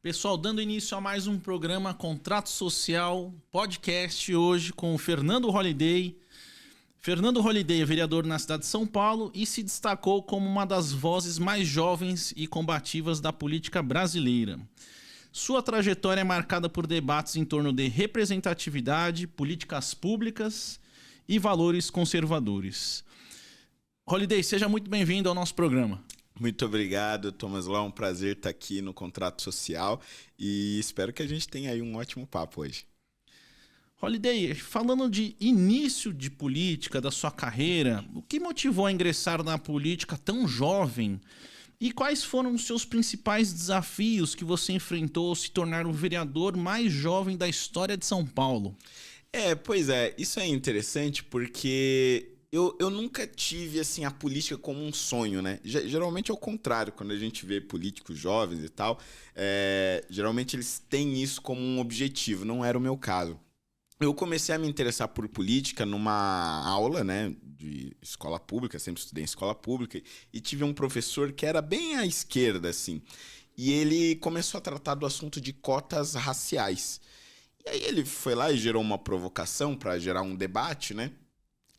Pessoal, dando início a mais um programa Contrato Social, podcast hoje com o Fernando Holliday. Fernando Holliday é vereador na cidade de São Paulo e se destacou como uma das vozes mais jovens e combativas da política brasileira. Sua trajetória é marcada por debates em torno de representatividade, políticas públicas e valores conservadores. Holliday, seja muito bem-vindo ao nosso programa. Muito obrigado, Thomas Law. Um prazer estar aqui no Contrato Social e espero que a gente tenha aí um ótimo papo hoje. Holliday, falando de início de política, da sua carreira, o que motivou a ingressar na política tão jovem? E quais foram os seus principais desafios que você enfrentou ao se tornar o vereador mais jovem da história de São Paulo? Pois é, isso é interessante porque eu nunca tive assim a política como um sonho, né? Geralmente é o contrário, quando a gente vê políticos jovens e tal, geralmente eles têm isso como um objetivo, não era o meu caso. Eu comecei a me interessar por política numa aula, né, de escola pública, sempre estudei em escola pública, e tive um professor que era bem à esquerda, assim, e ele começou a tratar do assunto de cotas raciais. E aí ele foi lá e gerou uma provocação para gerar um debate, né?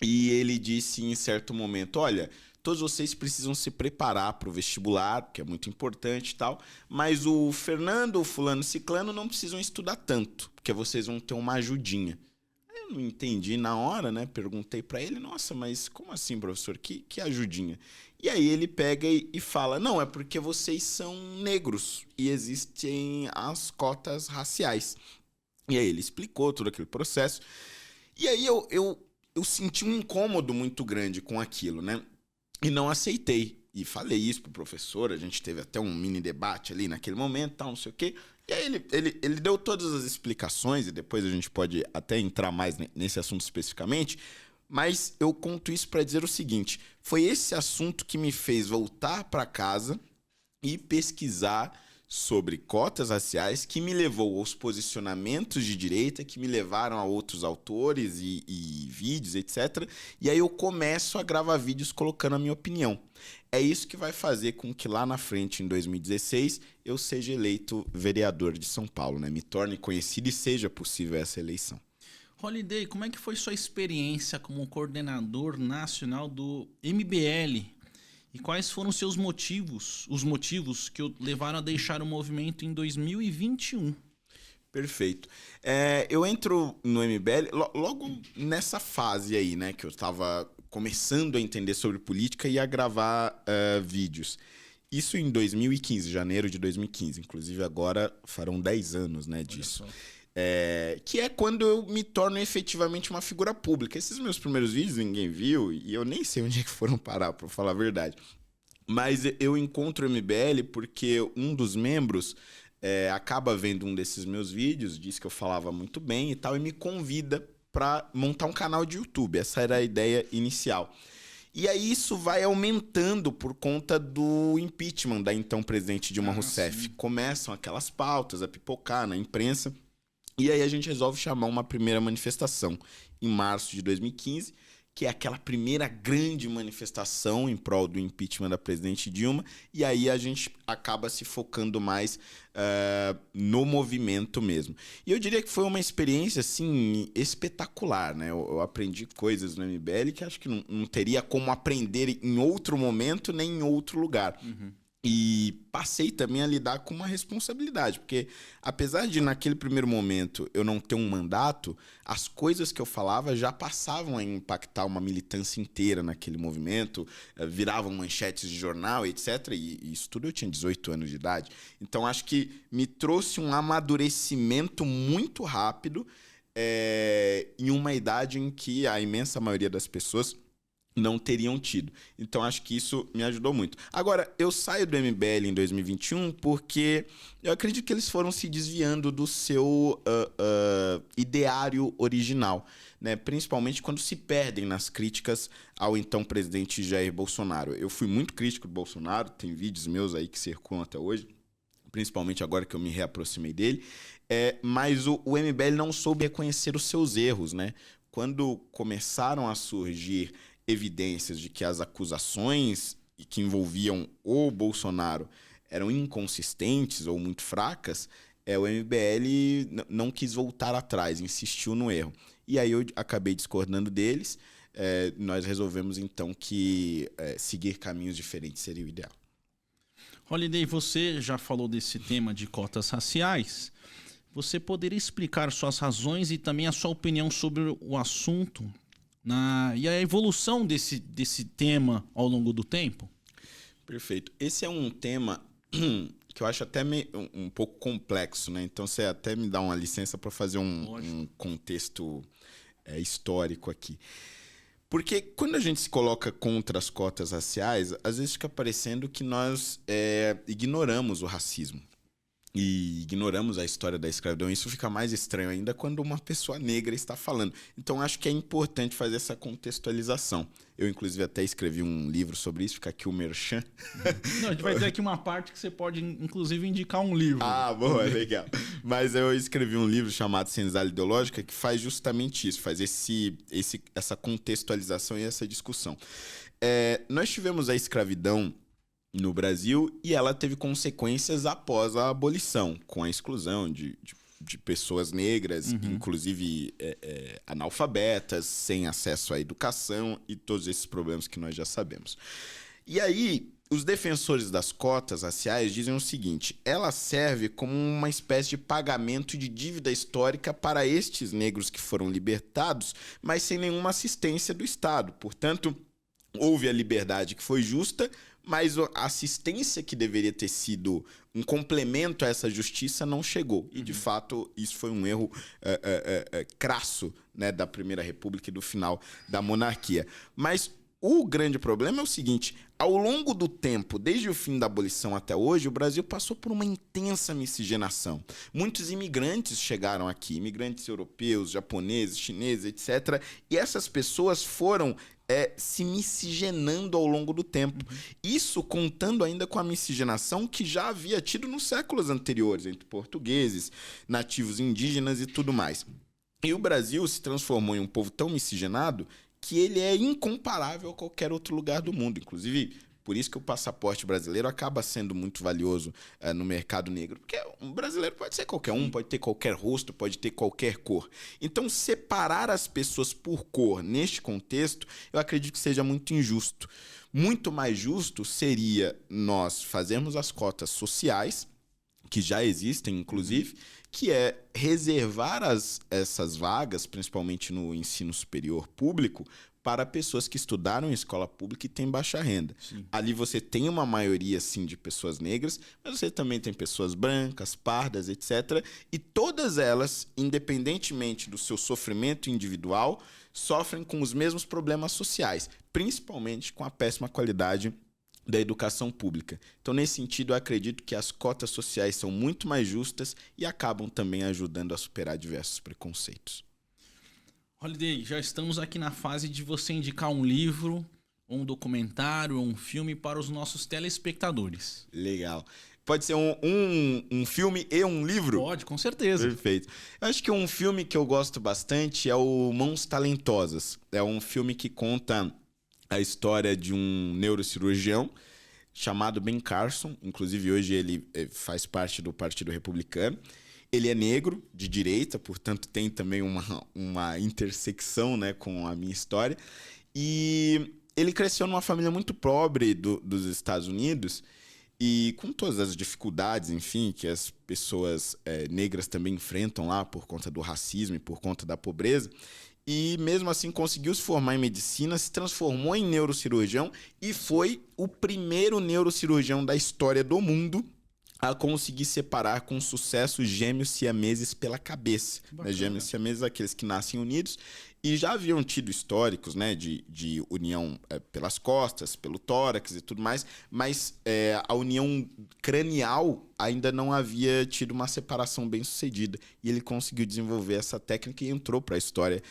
E ele disse em certo momento, olha, todos vocês precisam se preparar para o vestibular, que é muito importante e tal, mas o Fernando, o fulano, ciclano não precisam estudar tanto, porque vocês vão ter uma ajudinha. Aí eu não entendi na hora, né? Perguntei para ele, nossa, mas como assim, professor? Que ajudinha? E aí ele pega e fala, não, é porque vocês são negros e existem as cotas raciais. E aí ele explicou todo aquele processo. E aí eu senti um incômodo muito grande com aquilo, né? E não aceitei. E falei isso pro professor, a gente teve até um mini debate ali naquele momento, tal, não sei o quê. E aí ele deu todas as explicações, e depois a gente pode até entrar mais nesse assunto especificamente, mas eu conto isso para dizer o seguinte, foi esse assunto que me fez voltar para casa e pesquisar sobre cotas raciais, que me levou aos posicionamentos de direita, que me levaram a outros autores e vídeos, etc. E aí eu começo a gravar vídeos colocando a minha opinião. É isso que vai fazer com que lá na frente, em 2016, eu seja eleito vereador de São Paulo, né? Me torne conhecido e seja possível essa eleição. Holliday, como é que foi sua experiência como coordenador nacional do MBL? E quais foram os motivos que o levaram a deixar o movimento em 2021? Perfeito. Eu entro no MBL logo nessa fase aí, né? Que eu estava começando a entender sobre política e a gravar vídeos. Isso em 2015, janeiro de 2015. Inclusive agora farão 10 anos, né, disso. Que é quando eu me torno efetivamente uma figura pública. Esses meus primeiros vídeos ninguém viu e eu nem sei onde é que foram parar, para falar a verdade. Mas eu encontro o MBL porque um dos membros acaba vendo um desses meus vídeos, diz que eu falava muito bem e tal, e me convida para montar um canal de YouTube. Essa era a ideia inicial. E aí isso vai aumentando por conta do impeachment da então presidente Dilma Rousseff. Sim. Começam aquelas pautas a pipocar na imprensa. E aí a gente resolve chamar uma primeira manifestação em março de 2015, que é aquela primeira grande manifestação em prol do impeachment da presidente Dilma, e aí a gente acaba se focando mais no movimento mesmo. E eu diria que foi uma experiência, assim, espetacular, né? Eu aprendi coisas no MBL que acho que não teria como aprender em outro momento nem em outro lugar. Uhum. E passei também a lidar com uma responsabilidade, porque apesar de naquele primeiro momento eu não ter um mandato, as coisas que eu falava já passavam a impactar uma militância inteira naquele movimento, viravam manchetes de jornal, etc. E isso tudo eu tinha 18 anos de idade. Então acho que me trouxe um amadurecimento muito rápido em uma idade em que a imensa maioria das pessoas não teriam tido. Então, acho que isso me ajudou muito. Agora, eu saio do MBL em 2021 porque eu acredito que eles foram se desviando do seu ideário original, né? Principalmente quando se perdem nas críticas ao então presidente Jair Bolsonaro. Eu fui muito crítico do Bolsonaro, tem vídeos meus aí que circulam até hoje, principalmente agora que eu me reaproximei dele, mas o MBL não soube reconhecer os seus erros, né? Quando começaram a surgir evidências de que as acusações que envolviam o Bolsonaro eram inconsistentes ou muito fracas, o MBL não quis voltar atrás, insistiu no erro. E aí eu acabei discordando deles, nós resolvemos então que seguir caminhos diferentes seria o ideal. Holliday, você já falou desse tema de cotas raciais. Você poderia explicar suas razões e também a sua opinião sobre o assunto e a evolução desse tema ao longo do tempo? Perfeito. Esse é um tema que eu acho até um pouco complexo, né? Então você até me dá uma licença para fazer um contexto histórico aqui. Porque quando a gente se coloca contra as cotas raciais, às vezes fica parecendo que nós ignoramos o racismo e ignoramos a história da escravidão. Isso fica mais estranho ainda quando uma pessoa negra está falando. Então, acho que é importante fazer essa contextualização. Eu, inclusive, até escrevi um livro sobre isso, fica aqui o merchan. Não, a gente vai ter aqui uma parte que você pode, inclusive, indicar um livro. Ah, boa, legal. Mas eu escrevi um livro chamado Senzala Ideológica que faz justamente isso, faz essa contextualização e essa discussão. Nós tivemos a escravidão no Brasil e ela teve consequências após a abolição, com a exclusão de pessoas negras, inclusive analfabetas, sem acesso à educação e todos esses problemas que nós já sabemos. E aí, os defensores das cotas raciais dizem o seguinte: ela serve como uma espécie de pagamento de dívida histórica para estes negros que foram libertados, mas sem nenhuma assistência do Estado. Portanto, houve a liberdade que foi justa, mas a assistência que deveria ter sido um complemento a essa justiça não chegou. E, de fato, isso foi um erro crasso, né, da Primeira República e do final da monarquia. Mas o grande problema é o seguinte: ao longo do tempo, desde o fim da abolição até hoje, o Brasil passou por uma intensa miscigenação. Muitos imigrantes chegaram aqui, imigrantes europeus, japoneses, chineses, etc. E essas pessoas foram se miscigenando ao longo do tempo. Isso contando ainda com a miscigenação que já havia tido nos séculos anteriores, entre portugueses, nativos indígenas e tudo mais. E o Brasil se transformou em um povo tão miscigenado que ele é incomparável a qualquer outro lugar do mundo. Inclusive, por isso que o passaporte brasileiro acaba sendo muito valioso no mercado negro. Porque um brasileiro pode ser qualquer um, pode ter qualquer rosto, pode ter qualquer cor. Então, separar as pessoas por cor neste contexto, eu acredito que seja muito injusto. Muito mais justo seria nós fazermos as cotas sociais, que já existem, inclusive, que é reservar essas vagas, principalmente no ensino superior público, para pessoas que estudaram em escola pública e têm baixa renda. Sim. Ali você tem uma maioria, sim, de pessoas negras, mas você também tem pessoas brancas, pardas, etc. E todas elas, independentemente do seu sofrimento individual, sofrem com os mesmos problemas sociais, principalmente com a péssima qualidade da educação pública. Então, nesse sentido, eu acredito que as cotas sociais são muito mais justas e acabam também ajudando a superar diversos preconceitos. Holliday, já estamos aqui na fase de você indicar um livro, um documentário, um filme para os nossos telespectadores. Legal. Pode ser um filme e um livro? Pode, com certeza. Perfeito. Eu acho que um filme que eu gosto bastante é o Mãos Talentosas. É um filme que conta a história de um neurocirurgião chamado Ben Carson. Inclusive, hoje ele faz parte do Partido Republicano. Ele é negro, de direita, portanto tem também uma intersecção, né, com a minha história. E ele cresceu numa família muito pobre dos Estados Unidos e com todas as dificuldades, enfim, que as pessoas negras também enfrentam lá por conta do racismo e por conta da pobreza. E mesmo assim conseguiu se formar em medicina, se transformou em neurocirurgião e foi o primeiro neurocirurgião da história do mundo a conseguir separar com sucesso gêmeos siameses pela cabeça. Né? Gêmeos siameses, aqueles que nascem unidos, e já haviam tido históricos, né, de união pelas costas, pelo tórax e tudo mais, mas a união cranial ainda não havia tido uma separação bem sucedida. E ele conseguiu desenvolver essa técnica e entrou para a história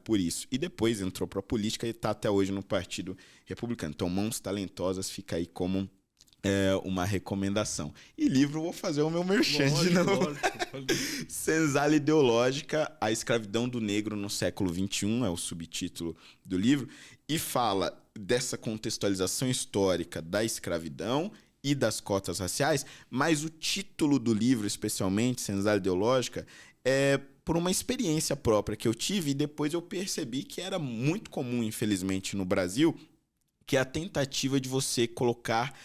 por isso. E depois entrou para a política e está até hoje no Partido Republicano. Então, Mãos Talentosas fica aí como uma recomendação. E livro, vou fazer o meu merchan de novo. Lógico. Senzala Ideológica, A Escravidão do Negro no Século XXI, é o subtítulo do livro, e fala dessa contextualização histórica da escravidão e das cotas raciais, mas o título do livro, especialmente, Senzala Ideológica, é por uma experiência própria que eu tive e depois eu percebi que era muito comum, infelizmente, no Brasil, que é a tentativa de você colocar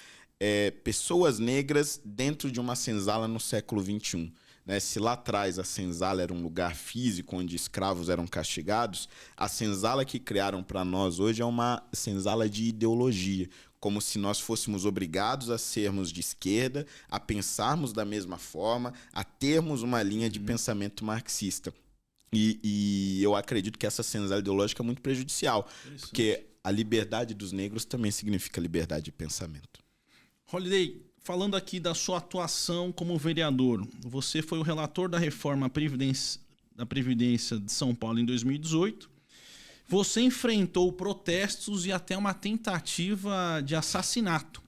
pessoas negras dentro de uma senzala no século XXI. Né? Se lá atrás a senzala era um lugar físico onde escravos eram castigados, a senzala que criaram para nós hoje é uma senzala de ideologia, como se nós fôssemos obrigados a sermos de esquerda, a pensarmos da mesma forma, a termos uma linha de pensamento marxista. E eu acredito que essa senzala ideológica é muito prejudicial, porque a liberdade dos negros também significa liberdade de pensamento. Holliday, falando aqui da sua atuação como vereador, você foi o relator da reforma da Previdência de São Paulo em 2018. Você enfrentou protestos e até uma tentativa de assassinato.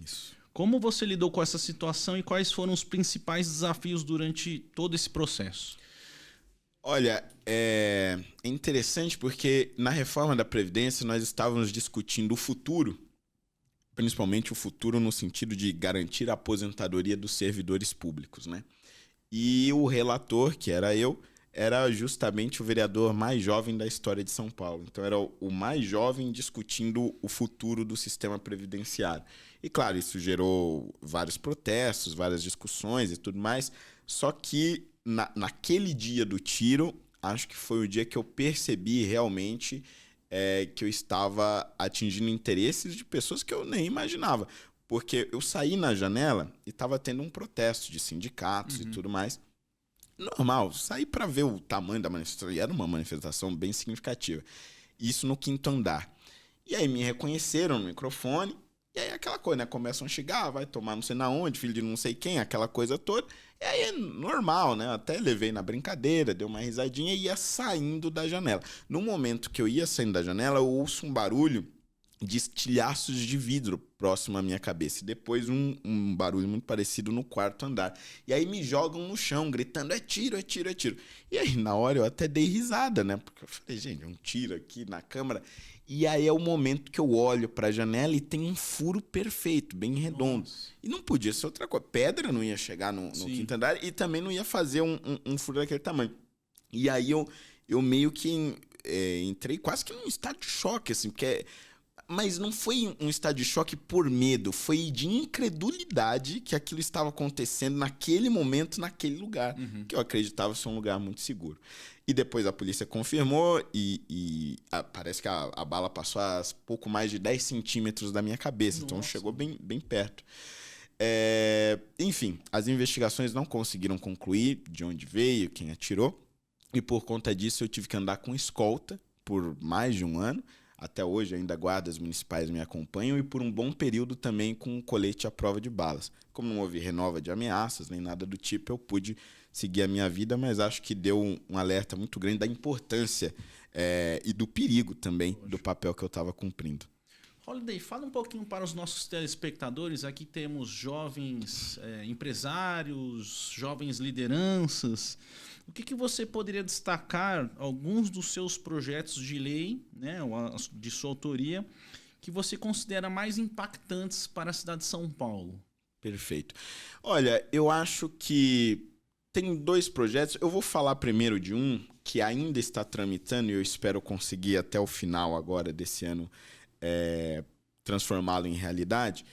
Isso. Como você lidou com essa situação e quais foram os principais desafios durante todo esse processo? Olha, é interessante porque na reforma da Previdência nós estávamos discutindo o futuro, principalmente o futuro no sentido de garantir a aposentadoria dos servidores públicos, né? E o relator, que era eu, era justamente o vereador mais jovem da história de São Paulo. Então era o mais jovem discutindo o futuro do sistema previdenciário. E claro, isso gerou vários protestos, várias discussões e tudo mais, só que naquele dia do tiro, acho que foi o dia que eu percebi realmente que eu estava atingindo interesses de pessoas que eu nem imaginava. Porque eu saí na janela e estava tendo um protesto de sindicatos e tudo mais. Normal, saí para ver o tamanho da manifestação. E era uma manifestação bem significativa. Isso no 5º andar. E aí me reconheceram no microfone. E aí aquela coisa, né? Começam a chegar, vai tomar não sei na onde, filho de não sei quem, aquela coisa toda. E aí é normal, né? Até levei na brincadeira, dei uma risadinha e ia saindo da janela. No momento que eu ia saindo da janela, eu ouço um barulho de estilhaços de vidro próximo à minha cabeça. E depois um barulho muito parecido no 4º andar. E aí me jogam no chão, gritando, é tiro, é tiro, é tiro. E aí na hora eu até dei risada, né? Porque eu falei, gente, um tiro aqui na câmera. E aí é o momento que eu olho para a janela e tem um furo perfeito, bem redondo. Nossa. E não podia ser outra coisa. Pedra não ia chegar no 5º andar e também não ia fazer um furo daquele tamanho. E aí eu meio que entrei quase que num estado de choque, assim, porque... Mas não foi um estado de choque por medo, foi de incredulidade que aquilo estava acontecendo naquele momento, naquele lugar, que eu acreditava ser um lugar muito seguro. E depois a polícia confirmou e parece que a bala passou a pouco mais de 10 centímetros da minha cabeça, então chegou bem perto. Enfim, as investigações não conseguiram concluir de onde veio, quem atirou, e por conta disso eu tive que andar com escolta por mais de um ano. Até hoje ainda guardas municipais me acompanham e por um bom período também com colete à prova de balas. Como não houve renova de ameaças nem nada do tipo, eu pude seguir a minha vida, mas acho que deu um alerta muito grande da importância e do perigo também do papel que eu estava cumprindo. Holliday, fala um pouquinho para os nossos telespectadores. Aqui temos jovens empresários, jovens lideranças. O que você poderia destacar alguns dos seus projetos de lei, né, de sua autoria, que você considera mais impactantes para a cidade de São Paulo? Perfeito. Olha, eu acho que tem 2 projetos. Eu vou falar primeiro de um que ainda está tramitando e eu espero conseguir até o final agora desse ano transformá-lo em realidade,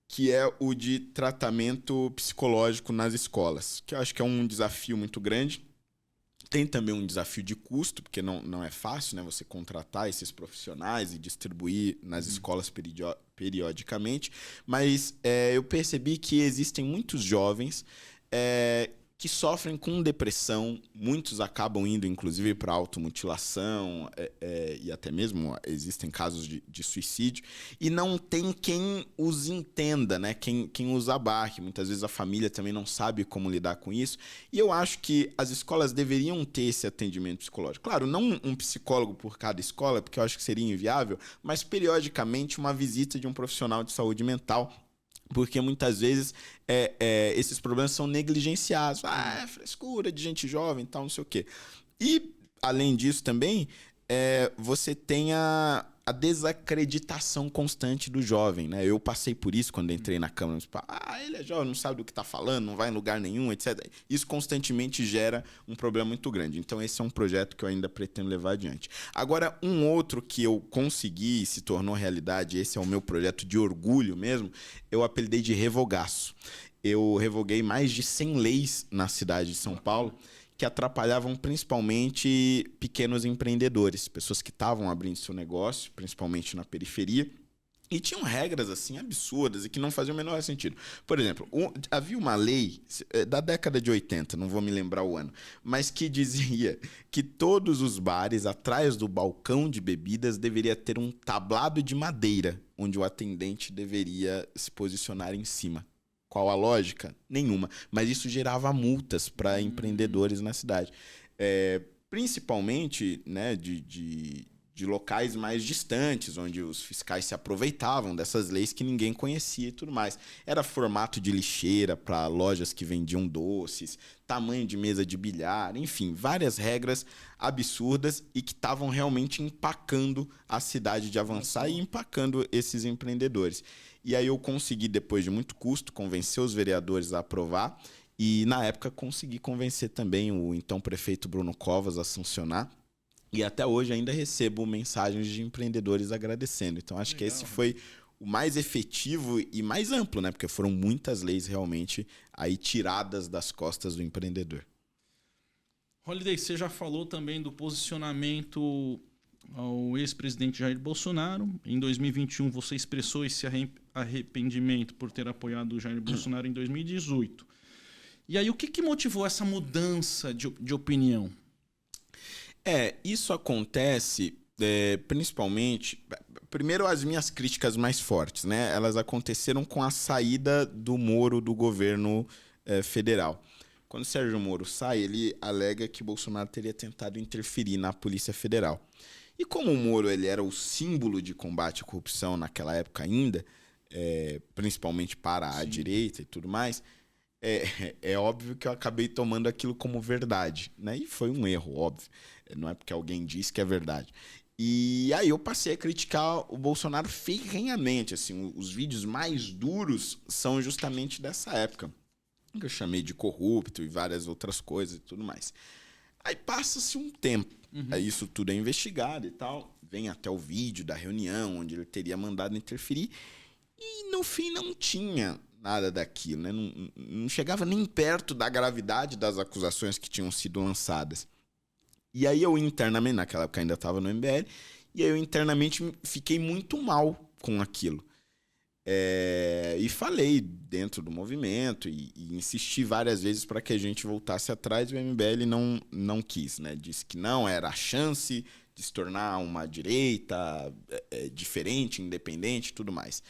que é o de tratamento psicológico nas escolas, que eu acho que é um desafio muito grande. Tem também um desafio de custo, porque não é fácil, né, você contratar esses profissionais e distribuir nas escolas periodicamente, mas eu percebi que existem muitos jovens que sofrem com depressão, muitos acabam indo inclusive para automutilação e até mesmo existem casos de suicídio e não tem quem os entenda, né? quem os abarque. Muitas vezes a família também não sabe como lidar com isso e eu acho que as escolas deveriam ter esse atendimento psicológico. Claro, não um psicólogo por cada escola, porque eu acho que seria inviável, mas periodicamente uma visita de um profissional de saúde mental Porque muitas vezes esses problemas são negligenciados. É frescura de gente jovem e tal, não sei o quê. E, além disso também, você tem a desacreditação constante do jovem, né? Eu passei por isso quando entrei na Câmara Municipal. Ele é jovem, não sabe do que está falando, não vai em lugar nenhum, etc. Isso constantemente gera um problema muito grande. Então, esse é um projeto que eu ainda pretendo levar adiante. Agora, um outro que eu consegui e se tornou realidade, esse é o meu projeto de orgulho mesmo, eu apelidei de Revogaço. Eu revoguei mais de 100 leis na cidade de São Paulo, que atrapalhavam principalmente pequenos empreendedores, pessoas que estavam abrindo seu negócio, principalmente na periferia, e tinham regras assim absurdas e que não faziam o menor sentido. Por exemplo, havia uma lei da década de 80, não vou me lembrar o ano, mas que dizia que todos os bares atrás do balcão de bebidas deveria ter um tablado de madeira, onde o atendente deveria se posicionar em cima. Qual a lógica? Nenhuma. Mas isso gerava multas para empreendedores na cidade. Principalmente, né, de locais mais distantes, onde os fiscais se aproveitavam dessas leis que ninguém conhecia e tudo mais. Era formato de lixeira para lojas que vendiam doces, tamanho de mesa de bilhar, enfim, várias regras absurdas e que estavam realmente empacando a cidade de avançar e empacando esses empreendedores. E aí eu consegui, depois de muito custo, convencer os vereadores a aprovar e, na época, consegui convencer também o então prefeito Bruno Covas a sancionar. E até hoje ainda recebo mensagens de empreendedores agradecendo. Então, acho que esse foi o mais efetivo e mais amplo, né? Porque foram muitas leis realmente aí tiradas das costas do empreendedor. Holiday, você já falou também do posicionamento ao ex-presidente Jair Bolsonaro. Em 2021, você expressou esse arrependimento por ter apoiado o Jair Bolsonaro em 2018. E aí, o que motivou essa mudança de opinião? Isso acontece principalmente... Primeiro, as minhas críticas mais fortes, né? Elas aconteceram com a saída do Moro do governo federal. Quando o Sérgio Moro sai, ele alega que Bolsonaro teria tentado interferir na Polícia Federal. E como o Moro ele era o símbolo de combate à corrupção naquela época ainda, principalmente para a direita e tudo mais, é óbvio que eu acabei tomando aquilo como verdade, né? E foi um erro, óbvio. Não é porque alguém disse que é verdade. E aí eu passei a criticar o Bolsonaro ferrenhamente. Assim, os vídeos mais duros são justamente dessa época. Eu chamei de corrupto e várias outras coisas e tudo mais. Aí passa-se um tempo. Aí isso tudo é investigado e tal. Vem até o vídeo da reunião onde ele teria mandado interferir. E no fim não tinha nada daquilo, né? Não chegava nem perto da gravidade das acusações que tinham sido lançadas. E aí eu internamente, naquela época ainda estava no MBL, e aí eu internamente fiquei muito mal com aquilo. E falei dentro do movimento e insisti várias vezes para que a gente voltasse atrás e o MBL não quis, né? Disse que não era a chance de se tornar uma direita diferente, independente e tudo mais.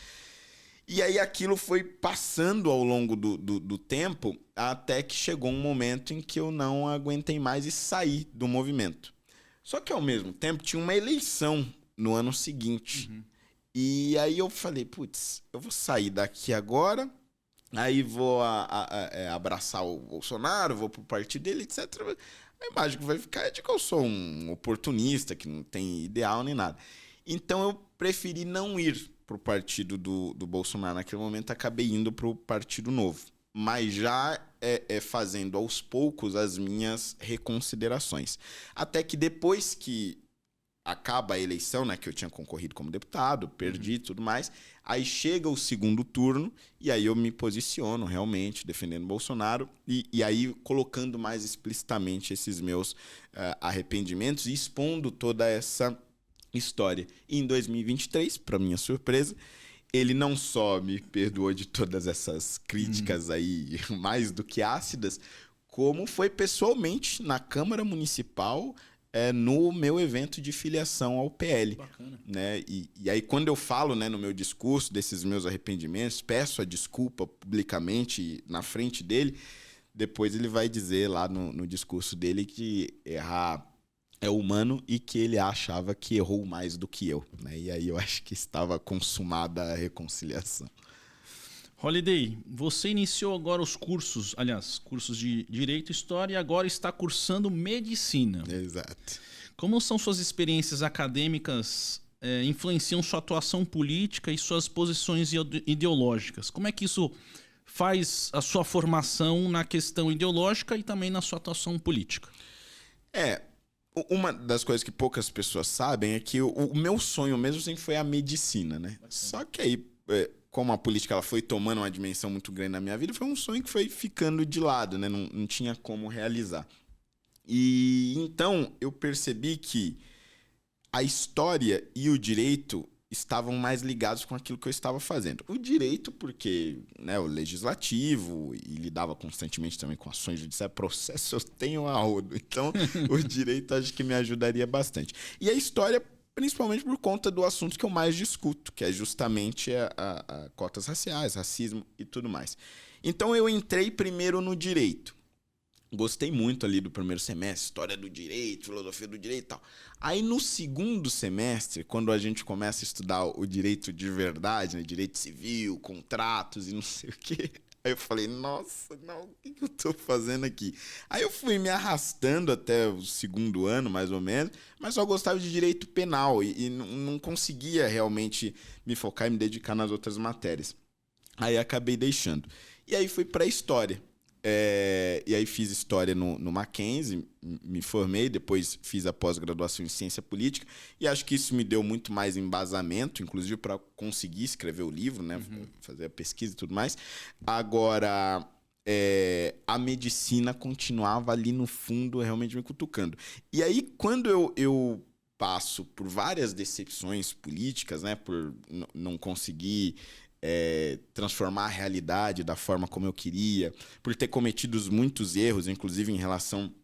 E aí aquilo foi passando ao longo do tempo até que chegou um momento em que eu não aguentei mais e saí do movimento. Só que ao mesmo tempo tinha uma eleição no ano seguinte. E aí eu falei, putz, eu vou sair daqui agora, aí vou abraçar o Bolsonaro, vou pro partido dele, etc. A imagem que vai ficar é de que eu sou um oportunista, que não tem ideal nem nada. Então eu preferi não ir pro partido do Bolsonaro naquele momento, acabei indo pro Partido Novo. Mas já fazendo aos poucos as minhas reconsiderações. Até que depois que acaba a eleição, né, que eu tinha concorrido como deputado, perdi e tudo mais, aí chega o segundo turno e aí eu me posiciono realmente defendendo Bolsonaro e aí colocando mais explicitamente esses meus arrependimentos e expondo toda essa história. E em 2023, para minha surpresa, ele não só me perdoou de todas essas críticas aí mais do que ácidas, como foi pessoalmente na Câmara Municipal no meu evento de filiação ao PL. Bacana. Né? E aí, quando eu falo, né, no meu discurso desses meus arrependimentos, peço a desculpa publicamente na frente dele, depois ele vai dizer lá no discurso dele que errar é humano e que ele achava que errou mais do que eu. Né? E aí eu acho que estava consumada a reconciliação. Holiday, você iniciou agora os cursos, aliás, cursos de Direito e História e agora está cursando Medicina. Exato. Como são suas experiências acadêmicas influenciam sua atuação política e suas posições ideológicas? Como é que isso faz a sua formação na questão ideológica e também na sua atuação política? Uma das coisas que poucas pessoas sabem é que o meu sonho mesmo sempre foi a medicina, né? Só que aí, como a política ela foi tomando uma dimensão muito grande na minha vida, foi um sonho que foi ficando de lado, né? Não tinha como realizar. E então eu percebi que a história e o direito estavam mais ligados com aquilo que eu estava fazendo. O direito, porque, né, o legislativo, e lidava constantemente também com ações judiciais, processo eu tenho a rodo. Então, o direito acho que me ajudaria bastante. E a história, principalmente por conta do assunto que eu mais discuto, que é justamente a cotas raciais, racismo e tudo mais. Então, eu entrei primeiro no direito. Gostei muito ali do primeiro semestre, história do direito, filosofia do direito e tal. Aí no segundo semestre, quando a gente começa a estudar o direito de verdade, né, direito civil, contratos e não sei o quê, aí eu falei, nossa, não, o que eu tô fazendo aqui? Aí eu fui me arrastando até o segundo ano, mais ou menos, mas só gostava de direito penal e não conseguia realmente me focar e me dedicar nas outras matérias. Aí acabei deixando. E aí fui para história. E aí fiz história no Mackenzie, me formei, depois fiz a pós-graduação em ciência política e acho que isso me deu muito mais embasamento, inclusive para conseguir escrever o livro, né? Fazer a pesquisa e tudo mais. Agora, a medicina continuava ali no fundo realmente me cutucando. E aí, quando eu passo por várias decepções políticas, né? Por não conseguir transformar a realidade da forma como eu queria, por ter cometido muitos erros, inclusive em relação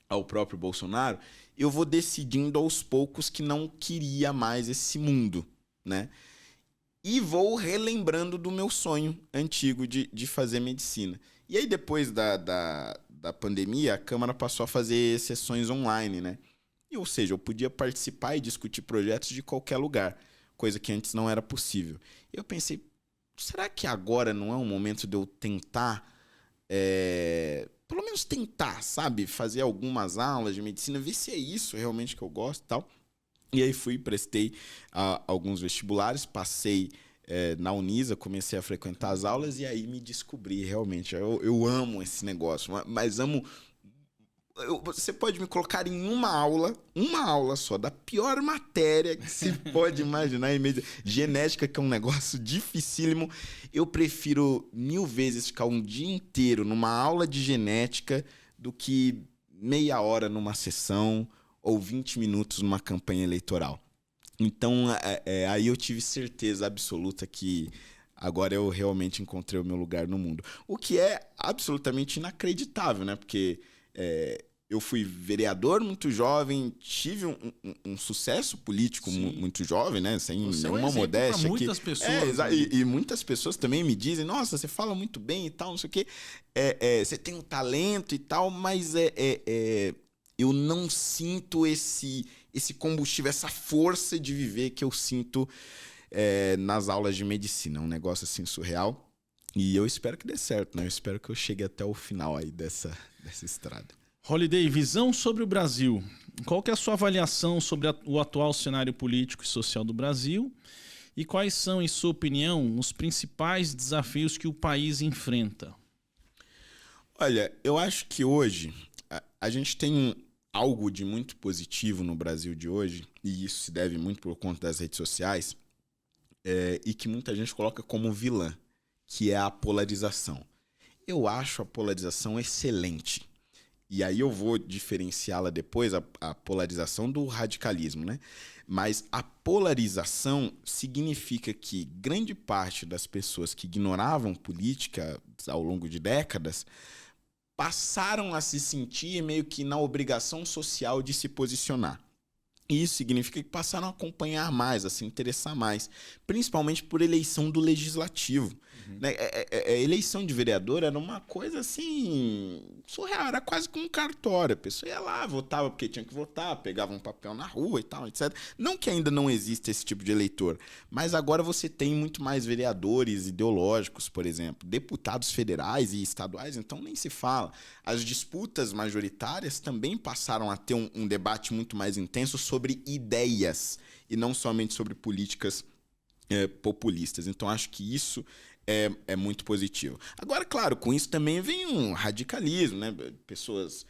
ao próprio Bolsonaro, eu vou decidindo aos poucos que não queria mais esse mundo, né? E vou relembrando do meu sonho antigo de fazer medicina. E aí, depois da pandemia, a Câmara passou a fazer sessões online, né? Ou seja, eu podia participar e discutir projetos de qualquer lugar, coisa que antes não era possível. Eu pensei, será que agora não é um momento de eu tentar, pelo menos tentar, sabe? Fazer algumas aulas de medicina, ver se é isso realmente que eu gosto e tal. E aí prestei alguns vestibulares, passei na Unisa, comecei a frequentar as aulas e aí me descobri realmente. Eu amo esse negócio, mas amo... Você pode me colocar em uma aula só, da pior matéria que se pode imaginar em medicina. Genética, que é um negócio dificílimo. Eu prefiro 1000 vezes ficar um dia inteiro numa aula de genética do que meia hora numa sessão ou 20 minutos numa campanha eleitoral. Então, aí eu tive certeza absoluta que agora eu realmente encontrei o meu lugar no mundo. O que é absolutamente inacreditável, né? Porque... eu fui vereador muito jovem, tive um sucesso político muito jovem, né? Sem nenhuma modéstia. Muitas pessoas. E muitas pessoas também me dizem, nossa, você fala muito bem e tal, não sei o quê. Você tem um talento e tal, mas eu não sinto esse combustível, essa força de viver que eu sinto nas aulas de medicina. É um negócio assim surreal. E eu espero que dê certo, né? Eu espero que eu chegue até o final aí dessa estrada. Holiday, visão sobre o Brasil. Qual que é a sua avaliação sobre o atual cenário político e social do Brasil? E quais são, em sua opinião, os principais desafios que o país enfrenta? Olha, eu acho que hoje a gente tem algo de muito positivo no Brasil de hoje, e isso se deve muito por conta das redes sociais, e que muita gente coloca como vilã, que é a polarização. Eu acho a polarização excelente. E aí eu vou diferenciá-la depois, a polarização do radicalismo, né? Mas a polarização significa que grande parte das pessoas que ignoravam política ao longo de décadas passaram a se sentir meio que na obrigação social de se posicionar. E isso significa que passaram a acompanhar mais, a se interessar mais, principalmente por eleição do legislativo. Né? A eleição de vereador era uma coisa assim surreal, era quase como um cartório. A pessoa ia lá, votava porque tinha que votar, pegava um papel na rua e tal, etc. Não que ainda não exista esse tipo de eleitor, mas agora você tem muito mais vereadores ideológicos, por exemplo, deputados federais e estaduais, então nem se fala. As disputas majoritárias também passaram a ter um debate muito mais intenso sobre ideias e não somente sobre políticas populistas. Então acho que isso é muito positivo. Agora, claro, com isso também vem um radicalismo, né? Pessoas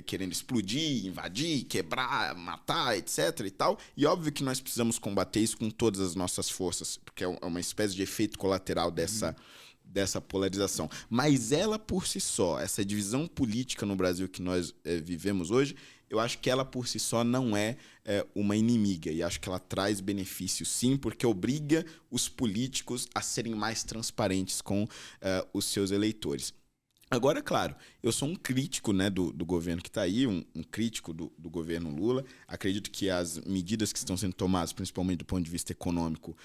querendo explodir, invadir, quebrar, matar, etc. e tal. E óbvio que nós precisamos combater isso com todas as nossas forças, porque é uma espécie de efeito colateral dessa polarização. Mas ela por si só, essa divisão política no Brasil que nós vivemos hoje, eu acho que ela por si só não é uma inimiga. E acho que ela traz benefícios sim, porque obriga os políticos a serem mais transparentes com os seus eleitores. Agora, claro, eu sou um crítico, né, do governo que está aí, um crítico do governo Lula. Acredito que as medidas que estão sendo tomadas, principalmente do ponto de vista econômico,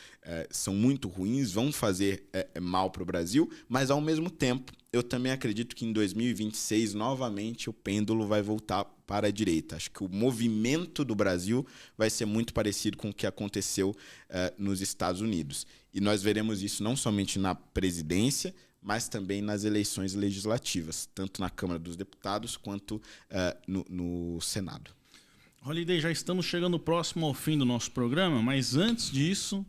são muito ruins, vão fazer mal para o Brasil, mas, ao mesmo tempo, eu também acredito que em 2026, novamente, o pêndulo vai voltar para a direita. Acho que o movimento do Brasil vai ser muito parecido com o que aconteceu nos Estados Unidos. E nós veremos isso não somente na presidência, mas também nas eleições legislativas, tanto na Câmara dos Deputados quanto no Senado. Holliday, já estamos chegando próximo ao fim do nosso programa, mas antes disso,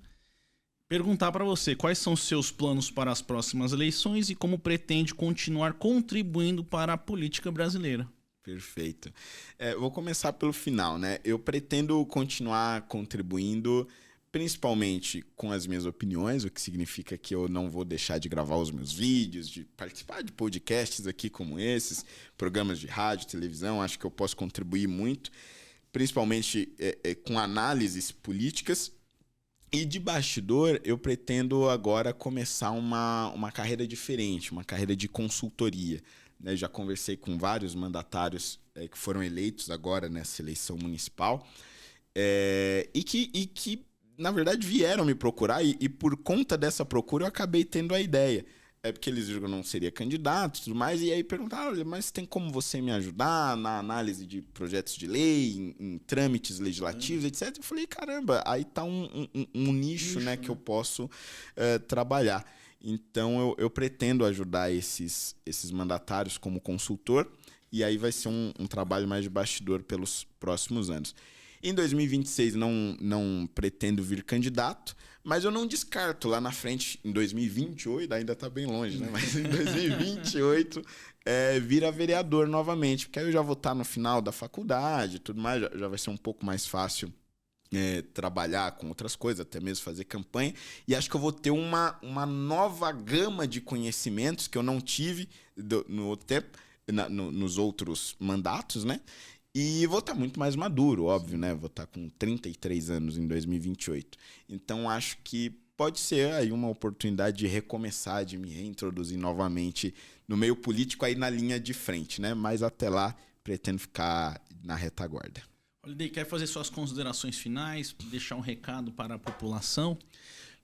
perguntar para você quais são os seus planos para as próximas eleições e como pretende continuar contribuindo para a política brasileira. Perfeito. Vou começar pelo final, né? Eu pretendo continuar contribuindo principalmente com as minhas opiniões, o que significa que eu não vou deixar de gravar os meus vídeos, de participar de podcasts aqui como esses, programas de rádio, televisão. Acho que eu posso contribuir muito, principalmente com análises políticas. E de bastidor, eu pretendo agora começar uma carreira diferente, uma carreira de consultoria. Né? Já conversei com vários mandatários que foram eleitos agora nessa eleição municipal e que na verdade, vieram me procurar e por conta dessa procura eu acabei tendo a ideia. Porque eles viram que eu não seria candidato e tudo mais, e aí perguntaram, olha, mas tem como você me ajudar na análise de projetos de lei, em trâmites legislativos, etc. Eu falei, caramba, aí tá um nicho, né, que eu posso trabalhar. Então, eu pretendo ajudar esses mandatários como consultor, e aí vai ser um trabalho mais de bastidor pelos próximos anos. Em 2026 não pretendo vir candidato, mas eu não descarto lá na frente, em 2028, ainda está bem longe, né? Mas em 2028 vir a vereador novamente, porque aí eu já vou estar no final da faculdade e tudo mais, já vai ser um pouco mais fácil trabalhar com outras coisas, até mesmo fazer campanha, e acho que eu vou ter uma nova gama de conhecimentos que eu não tive no outro tempo, nos outros mandatos, né? E vou estar muito mais maduro, óbvio, né? Vou estar com 33 anos em 2028. Então, acho que pode ser aí uma oportunidade de recomeçar, de me reintroduzir novamente no meio político, aí na linha de frente, né? Mas até lá, pretendo ficar na retaguarda. Holliday, quer fazer suas considerações finais, deixar um recado para a população?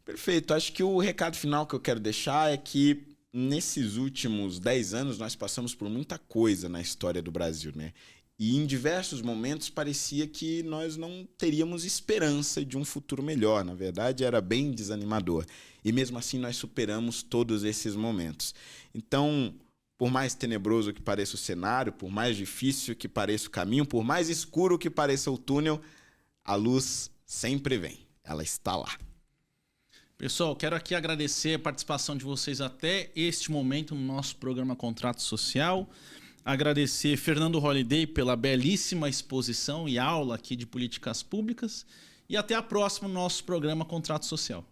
Perfeito. Acho que o recado final que eu quero deixar é que nesses últimos 10 anos nós passamos por muita coisa na história do Brasil, né? E em diversos momentos parecia que nós não teríamos esperança de um futuro melhor. Na verdade, era bem desanimador. E mesmo assim nós superamos todos esses momentos. Então, por mais tenebroso que pareça o cenário, por mais difícil que pareça o caminho, por mais escuro que pareça o túnel, a luz sempre vem. Ela está lá. Pessoal, quero aqui agradecer a participação de vocês até este momento no nosso programa Contrato Social. Agradecer Fernando Holliday pela belíssima exposição e aula aqui de políticas públicas. E até a próxima no nosso programa Contrato Social.